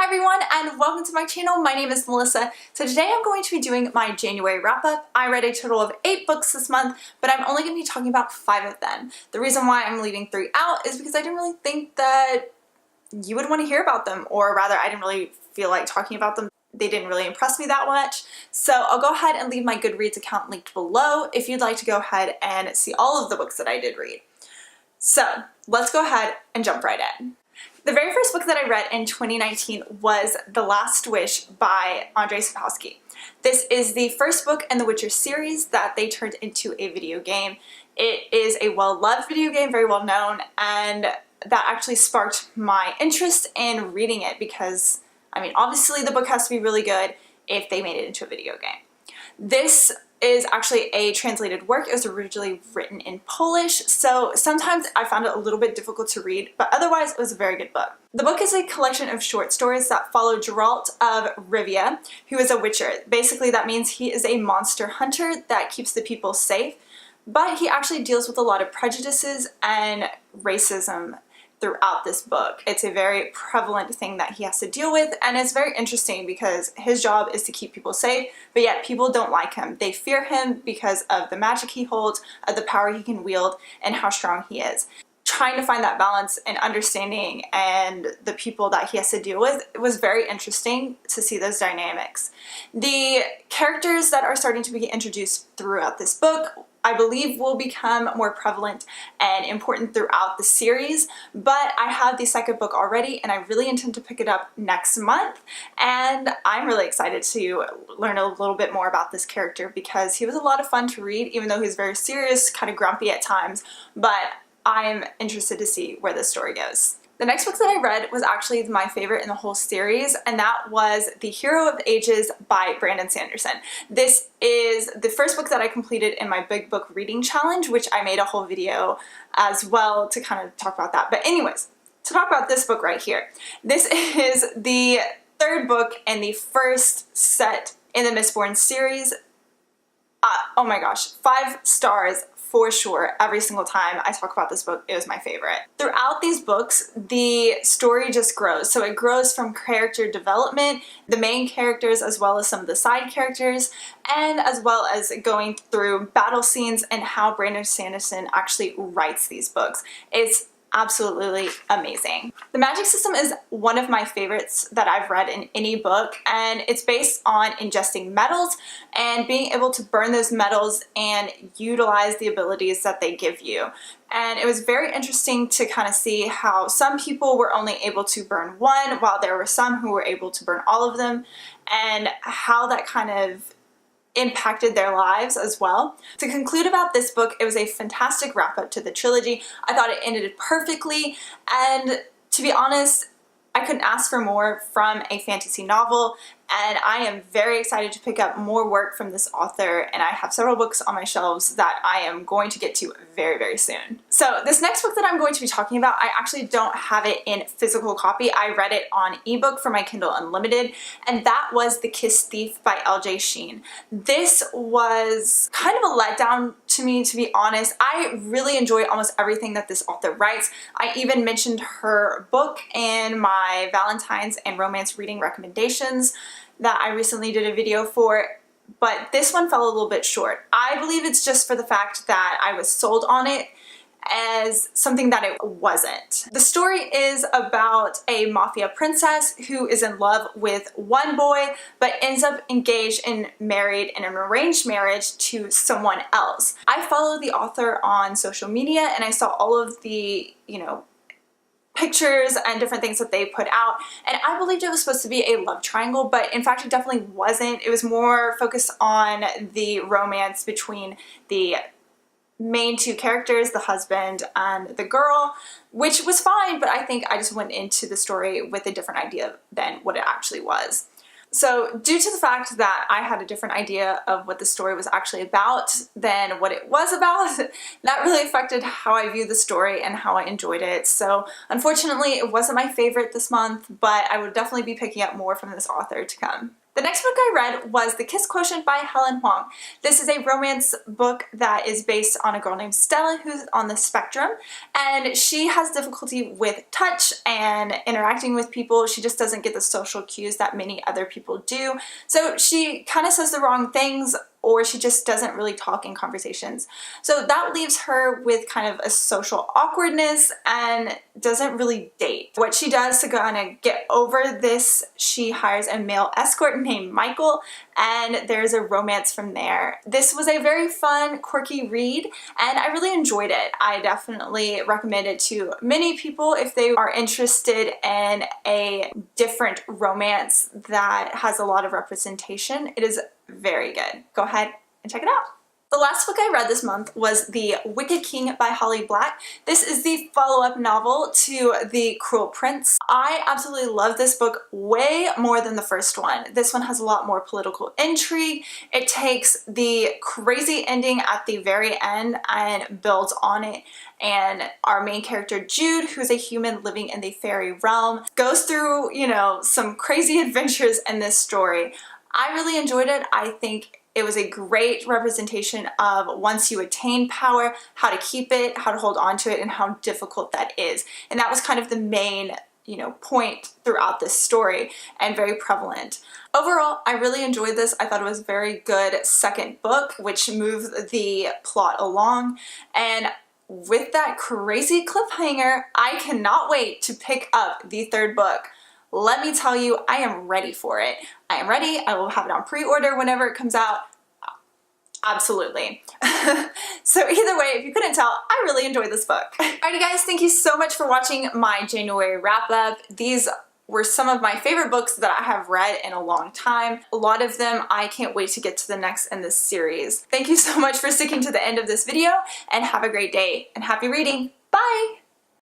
Hi everyone and welcome to my channel. My name is Melissa. So today I'm going to be doing my January wrap-up. I read a total of 8 books this month, but I'm only going to be talking about 5 of them. The reason why I'm leaving 3 out is because I didn't really think that you would want to hear about them, or rather I didn't really feel like talking about them. They didn't really impress me that much. So I'll go ahead and leave my Goodreads account linked below if you'd like to go ahead and see all of the books that I did read. So let's go ahead and jump right in. The very first book that I read in 2019 was The Last Wish by Andrzej Sapkowski. This is the first book in the Witcher series that they turned into a video game. It is a well-loved video game, very well known, and that actually sparked my interest in reading it because, I mean, obviously the book has to be really good if they made it into a video game. This is actually a translated work. It was originally written in Polish, so sometimes I found it a little bit difficult to read, but otherwise it was a very good book. The book is a collection of short stories that follow Geralt of Rivia, who is a witcher. Basically that means he is a monster hunter that keeps the people safe, but he actually deals with a lot of prejudices and racism throughout this book. It's a very prevalent thing that he has to deal with, and it's very interesting because his job is to keep people safe, but yet people don't like him. They fear him because of the magic he holds, of the power he can wield, and how strong he is. Trying to find that balance and understanding and the people that he has to deal with, it was very interesting to see those dynamics. The characters that are starting to be introduced throughout this book, I believe, will become more prevalent and important throughout the series, but I have the second book already and I really intend to pick it up next month, and I'm really excited to learn a little bit more about this character because he was a lot of fun to read, even though he's very serious, kind of grumpy at times, but I'm interested to see where this story goes. The next book that I read was actually my favorite in the whole series, and that was The Hero of Ages by Brandon Sanderson. This is the first book that I completed in my Big Book Reading Challenge, which I made a whole video as well to kind of talk about that. But anyways, to talk about this book right here. This is the third book in the first set in the Mistborn series. Oh my gosh, 5 stars. For sure, every single time I talk about this book, it was my favorite. Throughout these books, the story just grows. So it grows from character development, the main characters, as well as some of the side characters, and as well as going through battle scenes and how Brandon Sanderson actually writes these books. It's absolutely amazing. The magic system is one of my favorites that I've read in any book, and it's based on ingesting metals and being able to burn those metals and utilize the abilities that they give you. And it was very interesting to kind of see how some people were only able to burn one while there were some who were able to burn all of them, and how that kind of impacted their lives as well. To conclude about this book, it was a fantastic wrap-up to the trilogy. I thought it ended perfectly, and to be honest, I couldn't ask for more from a fantasy novel, and I am very excited to pick up more work from this author, and I have several books on my shelves that I am going to get to very, very soon. So this next book that I'm going to be talking about, I actually don't have it in physical copy. I read it on ebook for my Kindle Unlimited, and that was The Kiss Thief by L.J. Sheen. This was kind of a letdown to me, to be honest. I really enjoy almost everything that this author writes. I even mentioned her book in my Valentine's and romance reading recommendations that I recently did a video for, but this one fell a little bit short. I believe it's just for the fact that I was sold on it as something that it wasn't. The story is about a mafia princess who is in love with one boy but ends up engaged and married in an arranged marriage to someone else. I follow the author on social media and I saw all of the, pictures and different things that they put out, and I believed it was supposed to be a love triangle, but in fact it definitely wasn't. It was more focused on the romance between the main 2 characters, the husband and the girl, which was fine, but I think I just went into the story with a different idea than what it actually was. So due to the fact that I had a different idea of what the story was actually about than what it was about, that really affected how I viewed the story and how I enjoyed it. So unfortunately, it wasn't my favorite this month, but I would definitely be picking up more from this author to come. The next book I read was The Kiss Quotient by Helen Huang. This is a romance book that is based on a girl named Stella who's on the spectrum, and she has difficulty with touch and interacting with people. She just doesn't get the social cues that many other people do. So she kind of says the wrong things, or she just doesn't really talk in conversations. So that leaves her with kind of a social awkwardness and doesn't really date. What she does to kind of get over this, she hires a male escort named Michael, and there's a romance from there. This was a very fun, quirky read, and I really enjoyed it. I definitely recommend it to many people if they are interested in a different romance that has a lot of representation. It is very good. Go ahead and check it out. The last book I read this month was The Wicked King by Holly Black. This is the follow-up novel to The Cruel Prince. I absolutely love this book way more than the first one. This one has a lot more political intrigue. It takes the crazy ending at the very end and builds on it. And our main character, Jude, who's a human living in the fairy realm, goes through, you know, some crazy adventures in this story. I really enjoyed it. I think it was a great representation of once you attain power, how to keep it, how to hold on to it, and how difficult that is. And that was kind of the main, you know, point throughout this story and very prevalent. Overall, I really enjoyed this. I thought it was a very good second book, which moved the plot along. And with that crazy cliffhanger, I cannot wait to pick up the third book. Let me tell you, I am ready for it. I am ready. I will have it on pre-order whenever it comes out. Absolutely. So either way, if you couldn't tell, I really enjoyed this book. Alrighty guys, thank you so much for watching my January wrap up. These were some of my favorite books that I have read in a long time. A lot of them I can't wait to get to the next in this series. Thank you so much for sticking to the end of this video, and have a great day and happy reading. Bye!